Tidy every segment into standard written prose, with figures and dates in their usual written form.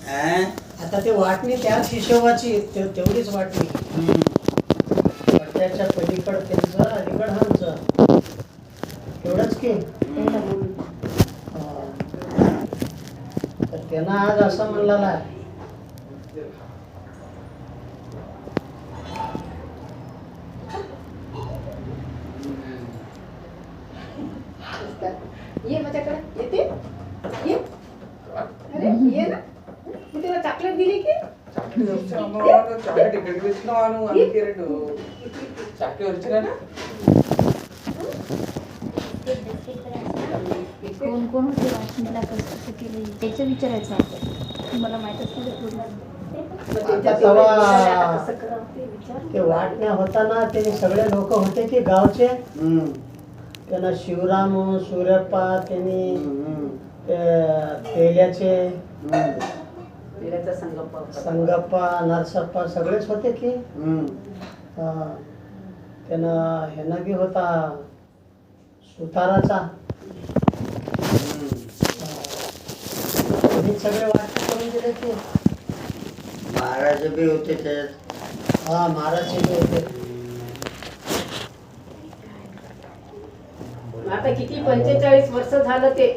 आता ते वाटणी त्याच हिशोबाची तेवढीच वाटणी. पडद्याच्या पलीकड त्यांचं अलीकड आमचं एवढंच की. तर त्यांना आज असं म्हणलेलं आहे, ये माझ्याकडे येते ये. अरे ये ना, मी तुला चॉकलेट दिली की कोण कोण होते वाशिमला, कसं केलं त्याचं विचारायचं आहे. मला माहित असतं ते वाटण्या होताना ते सगळे लोक होते की गावचे. त्यांना शिवराम सूर्यप्पा त्यांनी तेल्याचे संगप्पा नरसप्पा सगळेच होते की. त्यानं ह्यांना बी होता सुताराचा. सगळे वाटणे करून दिले की. महाराज बी होते त्यात. हा महाराज बी होते. आता किती 45 वर्ष झालं ते.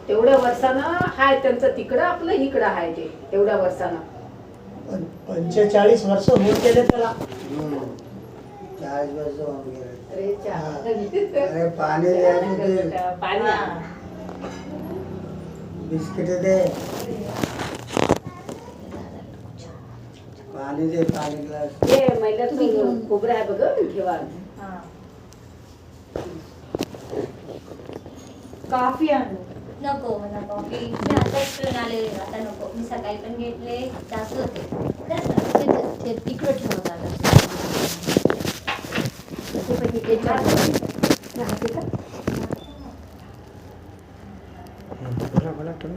तेवढ्या वर्षानं हाय त्यांचं तिकडं, आपलं इकडं हाय ते. तेवढ्या वर्षानं 45 वर्ष होऊन गेले त्याला. 40 वर्ष होऊन गेले. अरे अरे पाणी द्यायचे ते. पाणी बिस्किट दे, पाणी दे, पाणी ग्लास. हे महिन्याचं खोबरं आहे बघ ठेवा. कॉफी आणू नको मला. कॉफी मी आताच पिऊन आले. आता नको. मी सकाळी पण घेतले, जास्त होते. ते तिकडं ठेवत आलं.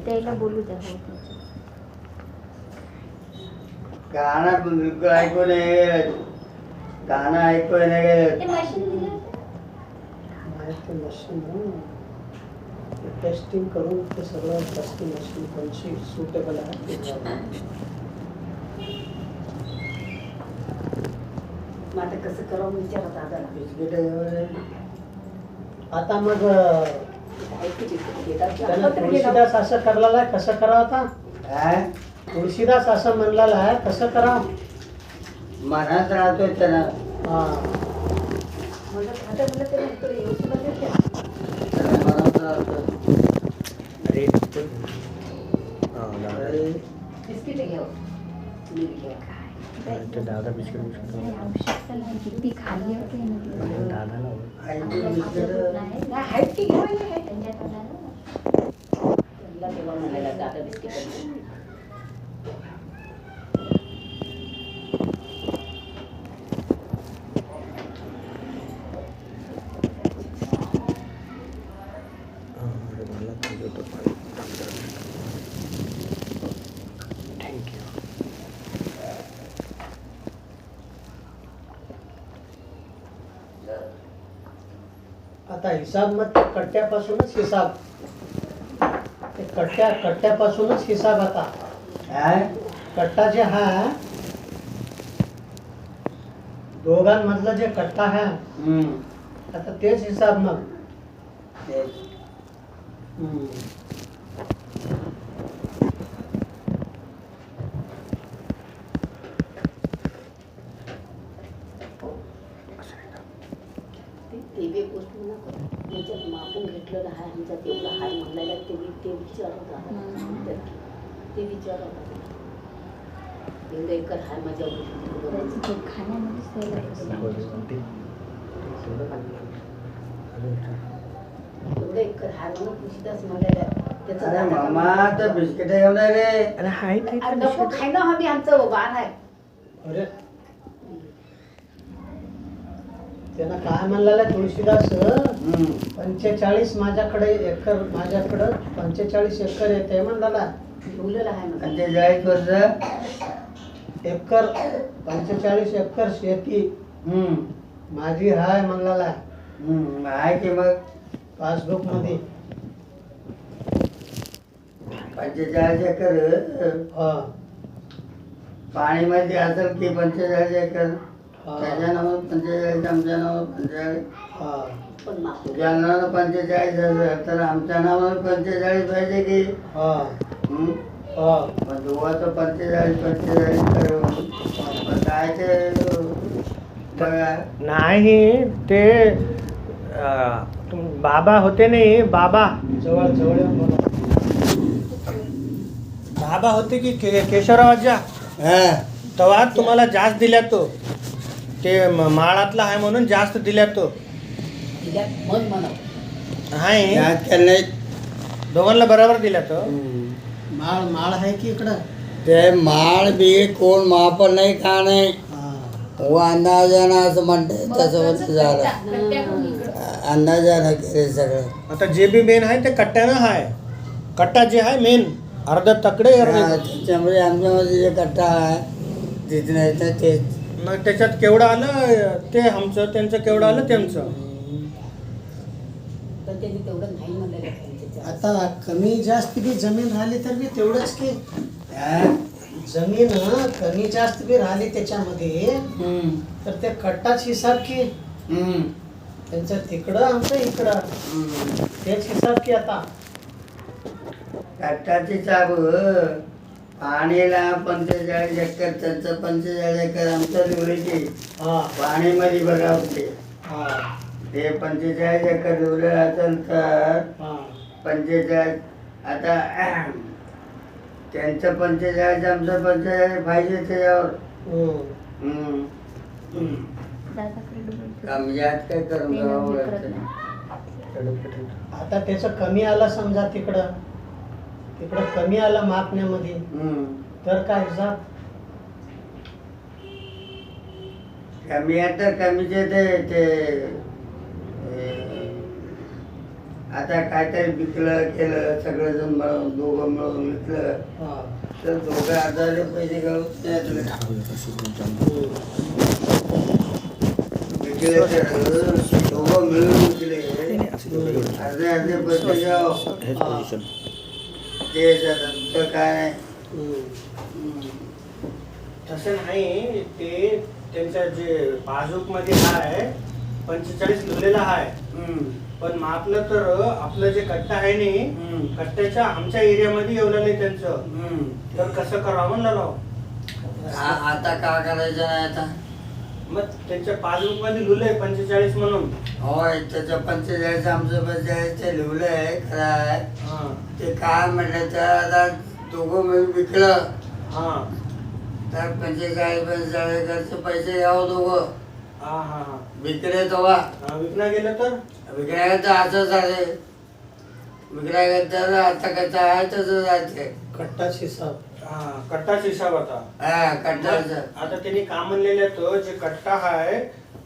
त्याला बोलू द्या. गाणं बिलकुल ऐकू नाही गेलं. गाणं ऐकू नाही गेलं. ते मशीन दिलं माहिती मशीन टेस्टिंग करून ते सगळं टेस्टिंग मशीन कोणची सुटेबल आहे ते. मग आता कसं करावं विचार होता दादाला. बिस्किट आता मग त्यानं तुळशीदास असं करलेलं आहे, कसं करावं आता. काय तुळशीदास असं म्हणलेलं आहे, कसं करावं. मनात राहतो त्यानं. त्यानं मनात राहतो. बिस्किट घ्यावं. दादा बिस्किट किती खाली होते आईची बिस्किट आहेत की घ्यायला आहे त्यांच्याकडे. तेव्हा म्हणायला दादा बिस्किट. आता हिसाब मग कट्ट्यापासूनच हिसाब. ते कट्ट्यापासूनच हिसाब. आता काय कट्टा जे हा दोघांमधला जे कट्टा आहे आता तेच हिसाब. मग तेच. ते गोष्ट त्याच्यात मापून घेतलेलं आहे. आमचा तेवढा हाय म्हणलेला ते विचारत आहे. ते विचारत आहे. एवढं एकर हाय माझ्या एवढं एकर हाय म्हणून तुळशीदास म्हणलेला अरे मामा तर बिस्किट घेऊन आहे रे. नको खायला हवी. आमचं बाण आहे. अरे त्यांना काय म्हणलेलं आहे तुळशीदास, 45 माझ्याकडे एकर, माझ्याकडं 45 एकर येते म्हणलेला. ठेवलेलं आहे मला. 45 वर्ष एकर 45 एकर शेती माझी हाय म्हणलेला आहे की मग पासबुक मध्ये. 45 एकर हा पाणीमध्ये असेल की 45 एकर हा. त्याच्या नावावर 45, आमच्या नावावर 45. हा पण माप तुझ्या नावावर 45 असेल तर आमच्या नावावर 45 पाहिजे की हा हं? हा मग दोघांचं 45 करू. मग काय ते बघा. नाही ते बाबा होते नाही बाबा जवळ जवळ येऊन बोला. बाबा होते की केशवराव आजा हा. तेव्हा तुम्हाला जास्त दिल्या तो ते माळातला आहे म्हणून जास्त दिल्या तो दिल्या मग म्हणा आहे याद केलं नाही. दोघांना बरोबर दिल्या तो माळ माळ आहे की इकडं ते माळ बी कोण मापन नाही का नाही हा हो अंदाजानं असं म्हणते तसं म्हणते झालं अंदाजानं केले सगळं आता जे बी मेन आहे ते कट्ट्यानं आहे कट्टा जे आहे मेन अर्ध तकडे हा, अर्ध त्याच्यामुळे आमच्यामध्ये जे कट्टा आहे तिथे नाही तर तेच मग त्याच्यात केवढं आलं ते आमचं त्यांचं केवढं आलं त्यांचं पण त्यांनी तेवढं नाही म्हणलेलं त्यांच्या आता कमी जास्त बी जमीन राहिली तर बी तेवढंच की हा? जमीन कमी जास्त बी राहिली त्याच्यामध्ये हम्म. तर ते कट्टाच हिसाब की हम्म. त्यांचं तिकडं आमचं इकडं हम्म. तेच हिसाब की आता कट्टाची चाबू पाणीला 45 एकर त्यांचं 45 एकर आमचं लिवलीची हा पाणीमध्ये बघा होते हा ते 45 एकर लिवलेलं असेल तर हा 45 आता त्यांचं 45 आमचं 45 पाहिजे त्याच्यावर हम्म. कमी जास्त काय करून घ्यावं लागतं. आता त्याचं कमी आलं समजा तिकडं तिकडं कमी आलं मापण्यामध्ये हम्म. तर काय हिसाब कमी आहे तर कमीचे ते आता काहीतरी विकलं केलं सगळेजण मिळून दोघं मिळून विकलं हा तर दोघं 1000 पैसे गावत विकले तर दोघं मिळून विकले अर्धे पैसे गाव ते तर काय नाही. हम्म. तसं नाही ते त्यांच्या जे पासबुक मध्ये आहे 45 लिहिलेलं आहे हम्म. पण मापलं तर आपलं जे कट्टा आहे नी हम्म. कट्ट्याच्या आमच्या एरियामध्ये येवलं नाही त्यांचं हम्म. तर कसं करावं म्हणलं राव आता का करायचं नाही आता मग त्यांच्या पासबुक मध्ये लिहिलंय 45 म्हणून होय त्याचं 45 आमचं 45 ते लिहिलंय खरं आहे हा ते काय म्हटलं तर आता दोघं मिळून विकलं हा तर 45 घरचे पैसे घ्यावं दोघं हा हा हा विकले तेव्हा हा, विकणं गेलं तर विकल्या तर असंच आहे विकल्या तर आता कसं आहे तसंच आहे कट्टाच हिसाब हा कट्टाच हिसाब आता हा कट्टाचं आता त्यांनी का म्हणलेले तो जे कट्टा आहे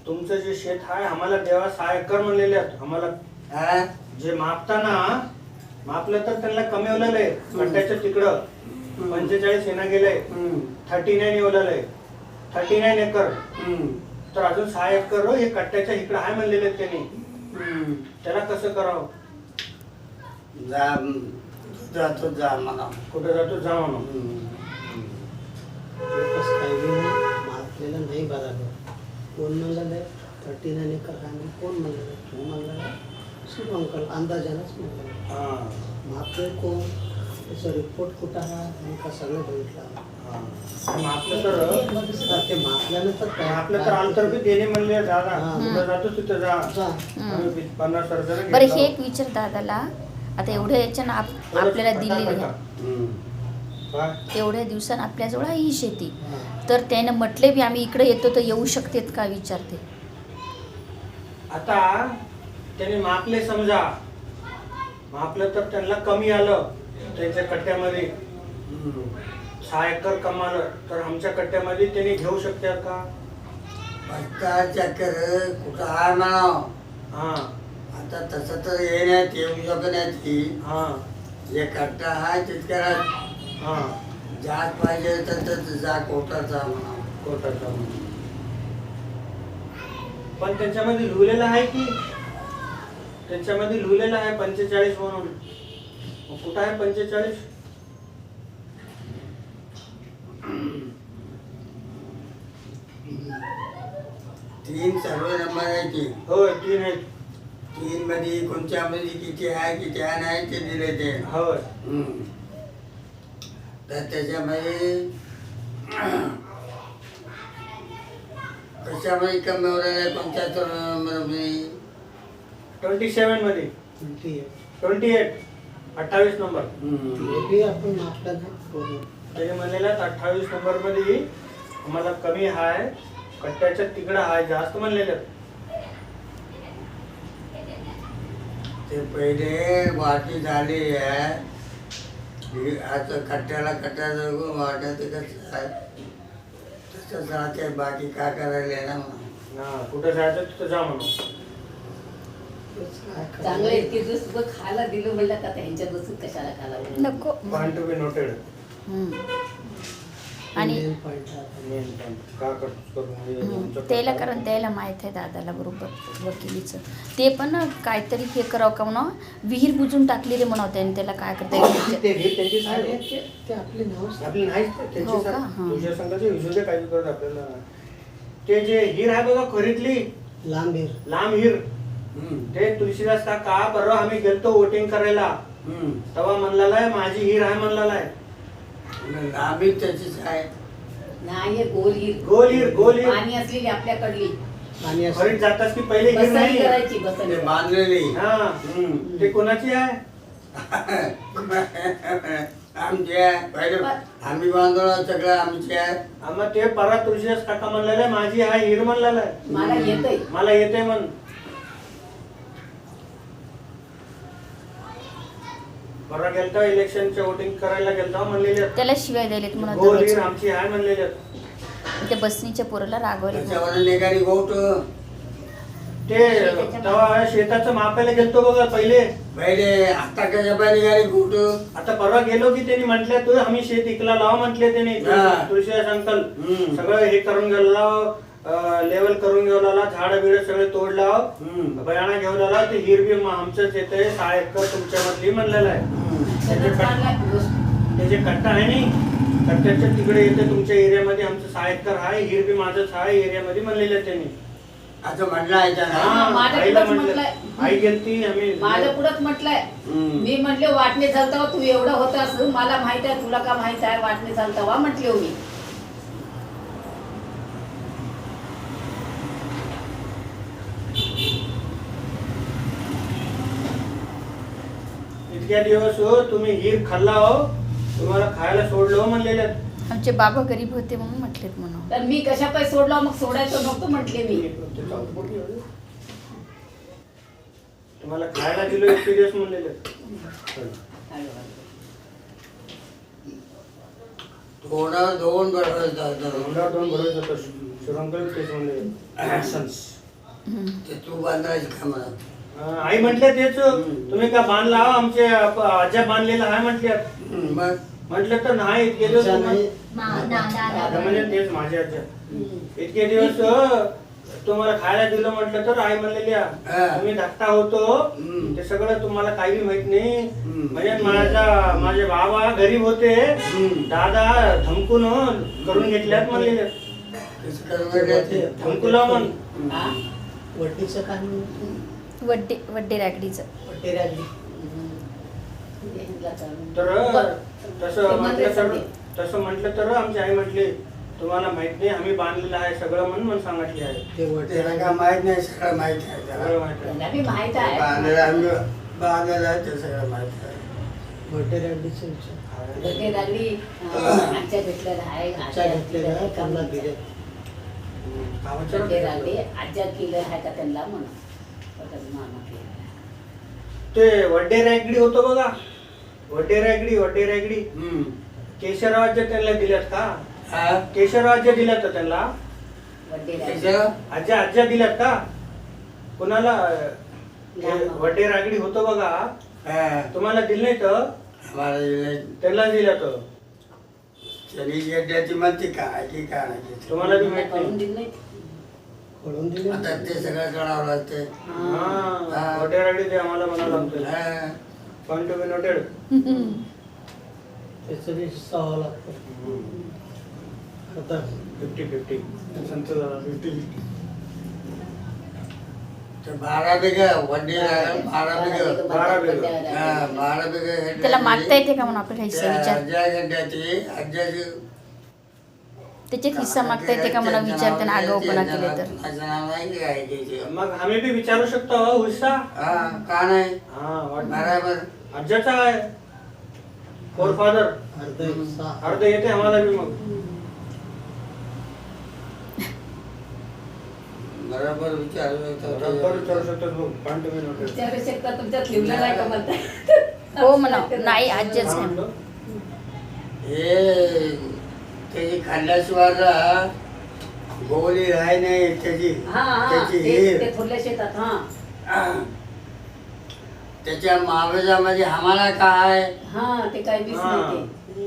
तुमचं जे शेत आहे आम्हाला देवा 6 एकर म्हणलेले आहेत आम्हाला हा जे मापताना मापलं तर त्यांना कमी होलेलं आहे कट्ट्याच्या तिकडं 45 येणं गेलंय 39 येवलेलं आहे 39 एकर तर अजून 6 एकर हे कट्ट्याच्या इकडं आहे म्हणलेले आहेत त्यांनी त्याला कसं करावं जा जातो जा म्हणा कुठे जातो जा म्हणून एकच काही बी नाही मापलेलं नाही बरोबर कोण म्हणलं 39 एकर आहे कोण म्हणलं तू म्हणलं शिव अंकल अंदाजानंच म्हणलं हा मापले कोण त्याचा रिपोर्ट कुठं आहे आणि का सगळं बघितलं मापलं तर ते मापल्यानं तर काय आपलं तर अंतर बी देणे म्हणले जा ना हा. कुठं जातो तिथं जा जा. आम्ही 50 अर्जाने बरं घेतला. हे एक विचार दादाला आता एवढ्या याच्यानं आपल्याला दिलेली आहे काय? एवढ्या दिवसानं आपल्याजवळ आहे ही शेती हा. तर त्यानं म्हटले बी आम्ही इकडे येतो तर येऊ शकतेत का विचारते आता त्याने मापले समजा मापलं तर त्यांना कमी आलं त्यांच्या कट्ट्यामध्ये 6 एकर कमालं तर आमच्या कट्ट्यामध्ये त्यांनी घेऊ शकतात का 50 चक्कर कुठं आहे म्हणावं हा आता तसं तर येण्यात येऊ शकण्यात की हा जे कट्टा आहे तितक्या हा जास्त पाहिजे तर जा कोटाचा म्हणा कोर्टाचा पण त्याच्यामध्ये लिहिलेलं आहे की त्याच्यामध्ये लिहिलेलं आहे 45 म्हणून मग कुठं आहे 45 3 सर्व नंबर आहे की होय 3 आहेत. 3 मध्ये कोणत्या मध्ये किती आहे नाही ते दिले ते. होय तर त्याच्यामध्ये कशामध्ये कमी होणार कोणत्या नंबरमध्ये 27 मध्ये 28 28 नंबर ते बी आपण मापलं नाही पूर्ण. त्याने म्हणलेला 28 नंबर मध्ये आम्हाला कमी हाय, कट्ट्याच्या तिकडं हाय जास्त म्हणलेलं. ते पहिले वाटी झाली आहे आता कट्ट्याला कट्ट्या जगून वाटायचं कसं आहे तसंच राहते. बाकी काय करायला ना म्हणून. हा कुठं जायचं तिथं जा म्हणून. तेच काय करायचं. चांगलं इतके दिवस उभं खायला दिलं म्हणलं का त्यांच्या बसून कशाला खायला नको पॉइंट टू बी नोटेड. आणि Main point आहे. मेन पॉइंट का करतो त्याला कारण त्याला माहीत आहे दादाला बरोबर वकिलीचं. ते पण काहीतरी हे करावं का म्हणा विहीर बुजून टाकली रे म्हणावं त्याने. त्याला काय करता येईल ते घे त्यांची अरे साहेब ते आपले नाव आपली नाहीच हो त्यांची का? साहेब हा. तुझ्या संघाचे विजूदे काय बी करत आपल्याला. ते जे हीर आहे बघा खरीतली लांबीर. लांब हीर ते तुळशीदास काका परवा आम्ही गेलतो वोटिंग करायला तेव्हा म्हणलेला आहे माझी हीर आहे म्हणलेला आहे. आम्ही त्याचीच आहे. नाही हे गोल हीर गोल हीर पाणी असलेली आपल्याकडली आणि असं खरीत जातास की पहिले हीर बसणी नाही. करायची ते बसणी बांधलेली हा ते कोणाची आहे. आमची आहे पहिले आम्ही बांधलो सगळं आमची आहे. आम्हा ते परवा तुळशीदास काका म्हणलेला आहे माझी आहे हीर म्हणलेला आहे. मला येतंय मला येते म्हण. परवा गेलता इलेक्शनचे वोटिंग करायला गेलता म्हणलेले त्याला शिवाय द्यायलेत म्हणत गोल हीर दररोज. आमची आहे म्हणलेले. त्या बसनीच्या पोराला रागवले त्याच्यावर निघाली गोट ते तेव्हा शेताचं मापायला गेलतो बघा पहिले. पहिले आता कशा पाहिजे निघाली गोट. आता परवा गेलो की त्यांनी म्हटले तू आम्ही शेत इकला लावा म्हटले त्यांनी. हा. तुळशीदास अंकल हम्म. सगळं हे करून गेला लेवल करून घेऊन आला झाड बिड सगळे तोडला बयाणा घेऊन आला. ते हीर बी आमचंच येते 6 एकर तुमच्या मधली म्हणलेला आहे. त्याचे कट्टा आहे नी कट्ट्याच्या तिकडे येते तुमच्या एरियामध्ये आमचं 6 एकर आहे हीर बी माझंच आहे एरियामध्ये म्हणलेलं आहे त्यांनी. असं म्हणलं आहे त्याला. हा, माझ्या आईला पुढंच म्हणलं म्हटलंय. आई गेलती आम्ही माझ्या पुढंच म्हटलंय मी म्हटले वाटणे चालतं तू एवढं होत असं मला माहित आहे तुला का माहित आहे वाटणे चालतं वा म्हटले हो मी. इतक्या दिवस हो तुम्ही हीर खाल्ला हो तुम्हाला खायला सोडलं हो म्हणलेले आहेत. आमचे बाबा गरीब होते म्हणून म्हटलेत म्हणून. तर मी कशा पाय सोडला मग सोडायचं नव्हतं म्हटले मी. तुम्हाला खायला दिलो इतके दिवस म्हणलेले आहेत. तोंडावर दोन बरोबर तोंडावर दोन बरोबर जातं. शुभंकर तेच म्हणले ऍक्शन्स. ते तू बांधायची का मला. आई म्हटले तेच तुम्ही का बांधला हो? आमचे आज्या बांधलेला आहे म्हटल्या. मग म्हटलं तर नाही इतके दिवस अच्छा नाही. आता म्हणजे तेच माझ्या आज्या इतके दिवस तुम्हाला खायला दिलं म्हटलं तर आई म्हणलेली तुम्ही धाकटा होतो ते सगळं तुम्हाला काही माहित नाही. म्हणजे माझे बाबा गरीब होते दादा धमकून करून घेतल्यात म्हणलेले. धमकुला म्हण वड्डीचं काम वड्डे रागडीचं. वड्डे रागडी. तर तसं म्हटलं तर आमची आई म्हटली तुम्हाला माहित नाही आम्ही बांधलेलं आहे सगळं म्हणून सांगितले आहे. ते वड्डे त्याला काय माहित नाही सगळं माहित आहे त्याला. सगळं माहित आहे. त्यांना बी माहित आहे बांधलेलं आम्ही बांधलेलं आहे ते सगळं माहित आहे. वड्डे रागडीचं विचार. ते लागली आजच्या भेटलेलं आहे आजच्या घेतलेलं आहे, त्यांना दिले. ते लागली आजच्या केलं आहे का त्यांना म्हणून ते वड्डे रायगडी होतो बघा वड्डे रायगडी केशररावाच्या त्यांना दिल्यात का केशररावाच्या दिल्यात का त्यांना आज्या दिल्यात का कुणाला वड्डे रायगडी होतो बघा तुम्हाला दिलं नाही तर त्यांना दिलं तर शनी म्हणते काय की काय नाही. तुम्हाला बी माहित नाही. करून दिलं नाही कळून दिले. आता ते सगळं करावं लागते. हा वड्डे रायगडी ते आम्हाला म्हणावं लागतं. Point to be noted. त्याचं बी सहावं लागतं. आता 50-50 संत 50-50 ते 12 बिघा वड्डी लागेल, 12 बिघा. 12 बिघा. हा, 12 बिघा हे त्याला मागता येते का म्हणून आपल्याला हिस्सा विचार आज्याची त्याच्यात हिस्सा मागता येते का म्हणून विचारताना आगाऊपणा केले तर माझं नाव नाही काय त्याचे. मग आम्ही बी विचारू शकतो हो हिस्सा. हा, का नाही हा वाट- बराबर. आज्याचा आहे फोर फादर अर्ध हिस्सा अर्ध येते आम्हाला बी मग. बरोबर विचारू बरोबर विचारू शकतो मग. पण तुम्ही नोटीस. विचारू शकता तुमच्यात लिहिलं नाही का म्हणताय? हो म्हणा नाही आज्याच काय नाही म्हणतो? हे त्याची खाल्ल्याशिवाय गोळी राही नाही त्याची हा हा त्याची ते हिर. ते थोरल्या शेतात हा त्याच्या मावळ्यामध्ये आम्हाला काय हा ते काय बीच हा. नाही ते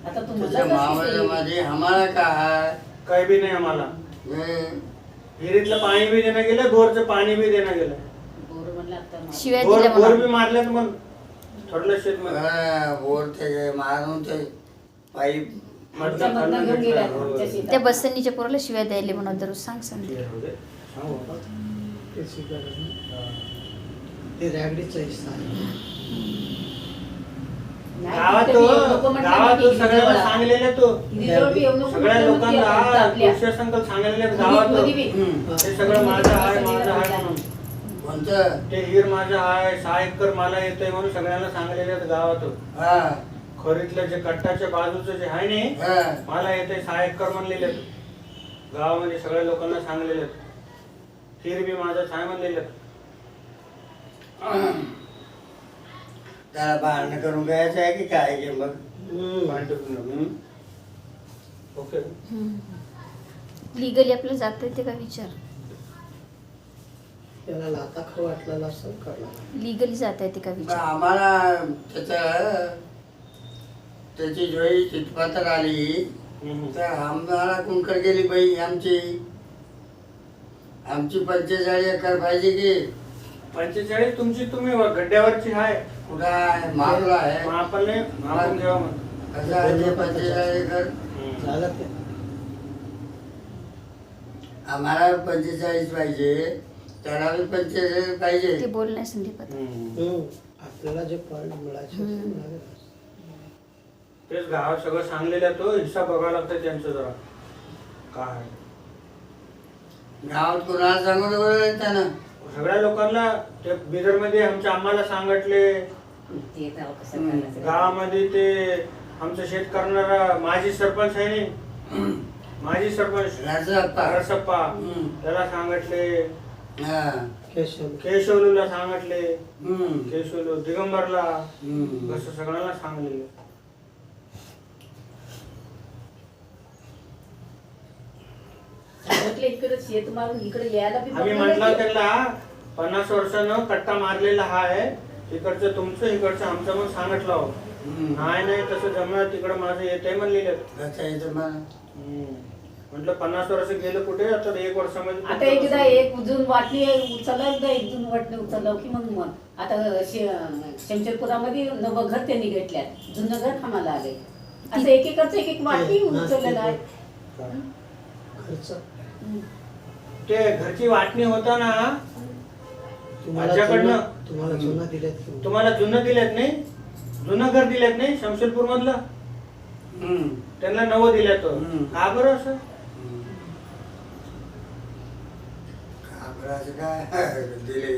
आता त्याच्या तुम्हाला कसं मावळ्यामध्ये आम्हाला काय काही बी नाही आम्हाला. हे विहिरीतलं पाणी बी देणं गेलं, बोरचं पाणी बी देणं गेलं. बोर म्हणलं आता मला. शिवाय बोर दिल्या बोर म्हणा बी मारलेत मग थोडलं शेत मध्ये. बोर ते मारून ते पाईप आमच्या मधनं घेऊन गेल्या आमच्या शेतात. त्या बसनीच्या पोराला शिवाय द्यायला म्हणून दररोज सांग सांग ते स्वीकारत नाही. ते रॅगडीचा हिस्सा आहे. नाही, गावात तिथं बी येऊ नको म्हटलं गावात मी सगळ्याला हिरीजवळ. सांगलेले तो हिरीजवळ बी येऊ नको सगळ्या म्हटलं मग ती लोकांना आपल्या. कृषी संकल्प सांगलेले गावात मध्ये बी. ते सगळं माझं आहे माझं आहे म्हणून. कोणतं ते हिर माझं आहे 6 एकर मला येतंय म्हणून सगळ्यांना सांगलेले आहेत गावात. हा खरीतलं जे कट्टाच्या बाजूचं जे आहे नाही हा मला येते 6 एकर म्हणलेले आहेत. गावामध्ये सगळ्या लोकांना सांगलेले आहेत. हिर बी माझं आहे म्हणलेले आहेत. त्याला भांडण करून घ्यायचं आहे की काय की मग ओके. लिगली आपल्याला जाता येते का विचार त्याला लाथा खाऊ वाटलेला असं करणार. लिगली जाता येते का मग विचार आम्हाला त्याची जोई चितपातर आली तर आम्हाला कुणकर गेली बाई आमची 45 एकर पाहिजे की 45 तुमची तुम्ही गड्ड्यावरची आहे. कुठं आहे मागला आहे मापले मापून घ्यावा मग. कसं आहे ते 45 एकर झालं ते. आम्हाला 45 पाहिजे त्याला बी 45 पाहिजे ते बोलण्या संदीपात आपल्याला जे पॉईंट मिळायचे ते मिळाले. तेच गावात सगळं सांगलेलं तो हिस्सा बघावा लागतं त्यांचं जरा काय गावात कोणाला सांगू नको त्यानं सगळ्या लोकांना ते बिदर मध्ये आमच्या आम्हाला सांगितले. ते गाव कसं करायचं? गावामध्ये ते आमचं शेत करणारा माजी सरपंच आहे नाही माजी सरपंच राजप्पा. रसप्पा त्याला सांगितले. हा केशव केशवलूला सांगितले. हम्म. केशवलू दिगंबरला हम्म. असं सगळ्यांना सांगलेले. सांगितलं इकडे शेत मारून इकडे यायला बी आम्ही बघायला म्हटलं लागले. त्यांना 50 वर्षानं कट्टा मारलेला आहे इकडचं तुमचं इकडचं आमचं मग सांगितलं हो. हम्म. नाही तसं जमणार तिकडं माझं येतंय म्हणलेलं. कसं आहे ते मग? म्हटलं 50 वर्ष गेलं कुठे आता 1 वर्षामध्ये आता एकदा एक उजून वाटली उचलला एकदा एक जून वाटली उचललं की मग आता शमशेरपुरामध्ये नवं घर त्यांनी घेतल्यात जुनं घर आम्हाला आले असं एक एकच एक एक वाटली उचललेलं आहे. खर्च ते घरची वाटणी होता ना तुम्हाला माझ्याकडनं- जुनं- तुम्हाला जुनं दिलेत की तुम्हाला जुनं दिलेत नाही जुनं घर दिलेत नाही शमशेरपूर मधलं हम्म. त्यांना नवं दिल्यात का बरं असं कापडाचं काय दिले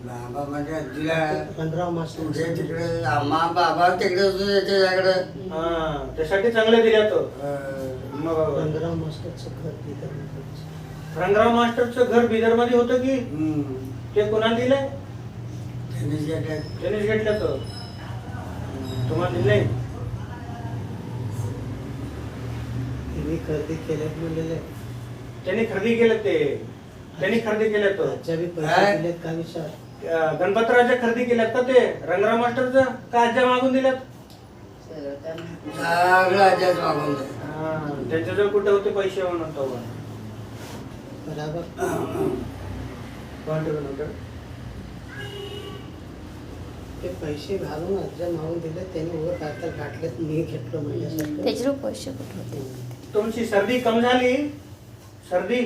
बाबा म्हणजे दिला 15 मास तुझे तिकडे आम्हा बाबा तिकडे होते त्याच्याकडे हा त्यासाठी चांगलं दिल्यात मग 15 मास्टरचं घर तिथं रंगराव मास्टरचं घर बिदर मध्ये होतं की ते कोणाला दिलंय त्यांनीच घेतलं. त्यांनीच घेतलं तर तुम्हाला दिलं नाही त्यांनी खरेदी केल्यात म्हणलेले त्यांनी खरेदी केलं ते त्यांनी खरेदी केलं तर आजच्या बी काय? पैसे दिलेत का विचार गणपतरावच्या खरेदी केल्यात का ते रंगराव मास्टरचं का आज्या मागून दिल्यात सगळं आज्याच मागून दे. त्यांच्याजवळ कुठे होते पैसे म्हणून तेव्हा. बराबर ते पैसे घालून आजच्या मागून दिले त्यांनी वर काय तर गाठलेत मी घेतलं म्हणजे त्याच्यावर पैसे कुठे होते तुमची सर्दी कम झाली सर्दी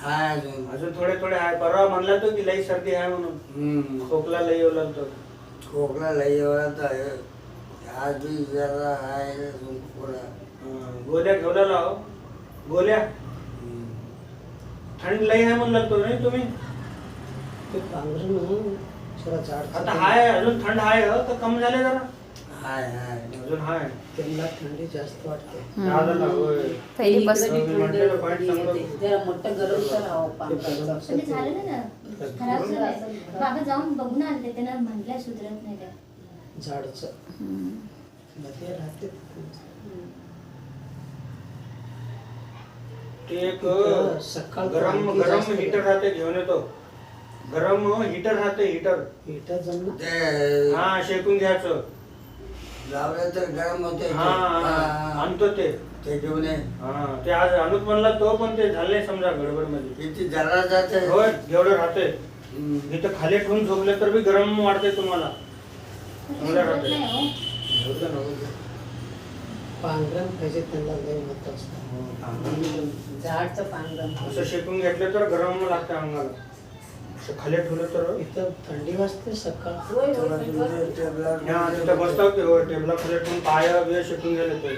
हाय अजून अजून थोडे थोडे आहे. परवा म्हणला तो की लई सर्दी आहे म्हणून, खोकला लई येऊ लागतो. खोकला लई एवढाच आहे. आज बी जरा आहे अजून थोडा. गोळ्या घेऊला लाव, गोळ्या. थंड लई आहे म्हणून लागतो नाही तुम्ही. ते पांघरून जरा झाड आता हाय अजून थंड आहे तर कमी झाले जरा. हाय हाय अजून हाय. त्यांना थंडी जास्त वाटते. दादाला होय. पहिली बस इकडे बी म्हटलेलं थंड point चांगलं. येते. जरा मोठं गरम करावं पांघराचं. म्हणजे झालं ना खराब झालंय. बाबा जाऊन बघून आले त्यांना म्हटलं सुधरत नाही ते. झाडचं मध्ये राहते. ते एक सकाळ गरम गरम हीटर राहते घेऊन येतो. गरम हीटर राहते हीटर. इथं जमलं ते हा शेकून घ्यायचं. लावलं तर गरम होते. हा आणतो ते. ते घेऊन ये. हा ते आज अनुप म्हणला तो पण ते झालं नाही समजा गडबड मध्ये. किती जरा जाते. होय जेवढं राहते. इथं खाली ठेवून झोपले तर बी गरम वाटते तुम्हाला. चांगलं सुधरत राहते. नाही हो. पांघरण पाहिजे त्यांना लय महत्वाचं. झाडचं पांघरण. असं शेकून घेतलं तर गरम लागतं अंगाला. असं खाली ठेवलं तर इथं थंडी वाजते सकाळ. होय, होय, होय. हा तिथं बसतात ते होय टेबला खाली ठेवून पाय बिय शेकून गेले ते.